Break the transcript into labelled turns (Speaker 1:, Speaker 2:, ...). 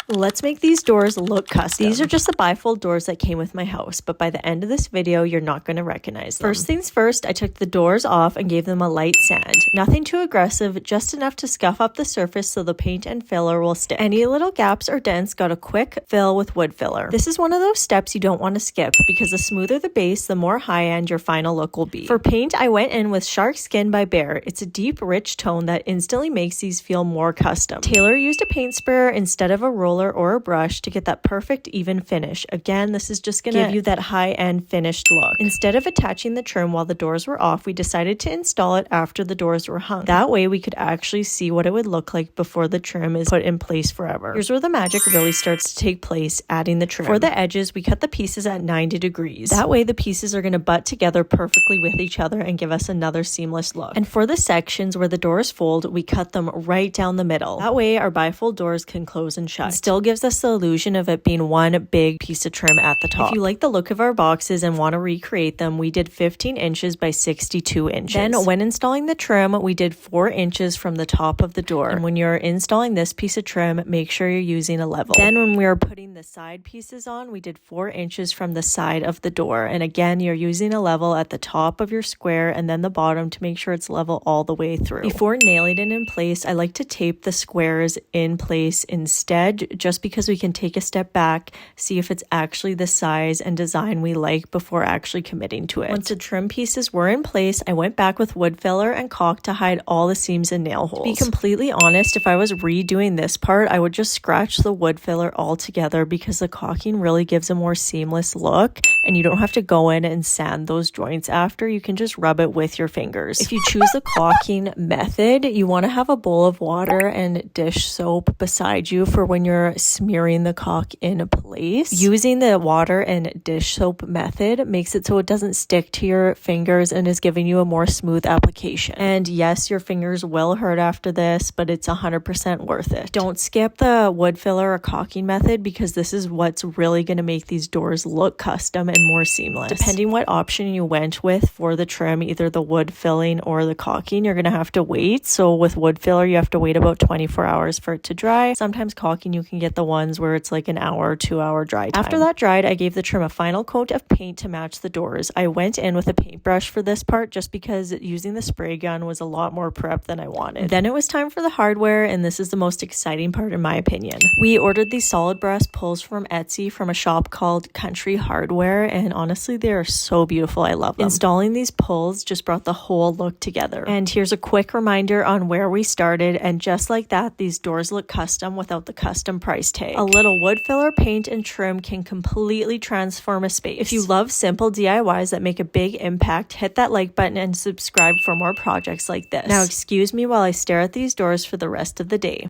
Speaker 1: Let's make these doors look custom. These are just the BiFold doors that came with my house, but by the end of this video, you're not going to recognize them. First things first, I took the doors off and gave them a light sand. Nothing too aggressive, just enough to scuff up the surface so the paint and filler will stick. Any little gaps or dents got a quick fill with wood filler. This is one of those steps you don't want to skip because the smoother the base, the more high-end your final look will be. For paint, I went in with Shark Skin by Behr. It's a deep, rich tone that instantly makes these feel more custom. Taylor used a paint sprayer instead of a roller or a brush to get that perfect even finish. Again, this is just gonna give you that high-end finished look. Instead of attaching the trim while the doors were off, we decided to install it after the doors were hung. That way we could actually see what it would look like before the trim is put in place forever. Here's where the magic really starts to take place, adding the trim. For the edges, we cut the pieces at 90 degrees. That way the pieces are gonna butt together perfectly with each other and give us another seamless look. And for the sections where the doors fold, we cut them right down the middle. That way our BiFold doors can close and shut. It still gives us the illusion of it being one big piece of trim at the top. If you like the look of our boxes and want to recreate them, we did 15 inches by 62 inches. Then when installing the trim, we did 4 inches from the top of the door. And when you're installing this piece of trim, make sure you're using a level. Then when we were putting the side pieces on, we did 4 inches from the side of the door. And again, you're using a level at the top of your square and then the bottom to make sure it's level all the way through. Before nailing it in place, I like to tape the squares in place instead, just because we can take a step back, see if it's actually the size and design we like before actually committing to it. Once the trim pieces were in place, I went back with wood filler and caulk to hide all the seams and nail holes. To be completely honest, if I was redoing this part, I would just scratch the wood filler altogether because the caulking really gives a more seamless look and you don't have to go in and sand those joints after. You can just rub it with your fingers. If you choose the caulking method, you want to have a bowl of water and dish soap beside you for when you're smearing the caulk in place. Using the water and dish soap method makes it so it doesn't stick to your fingers and is giving you a more smooth application. And yes, your fingers will hurt after this, but it's 100% worth it. Don't skip the wood filler or caulking method because this is what's really going to make these doors look custom and more seamless. Depending what option you went with for the trim, either the wood filling or the caulking, you're going to have to wait. So with wood filler, you have to wait about 24 hours for it to dry. Sometimes caulking, you can get the ones where it's like an hour or 2 hour dry time. After that dried, I gave the trim a final coat of paint to match the doors. I went in with a paintbrush for this part just because using the spray gun was a lot more prep than I wanted. Then it was time for the hardware, and this is the most exciting part in my opinion. We ordered these solid brass pulls from Etsy from a shop called Country Hardware, and honestly, they are so beautiful. I love them. Installing these pulls just brought the whole look together. And here's a quick reminder on where we started, and just like that, these doors look custom without the custom price tag. A little wood filler, paint, and trim can completely transform a space. If you love simple DIYs that make a big impact, hit that like button and subscribe for more projects like this. Now excuse me while I stare at these doors for the rest of the day.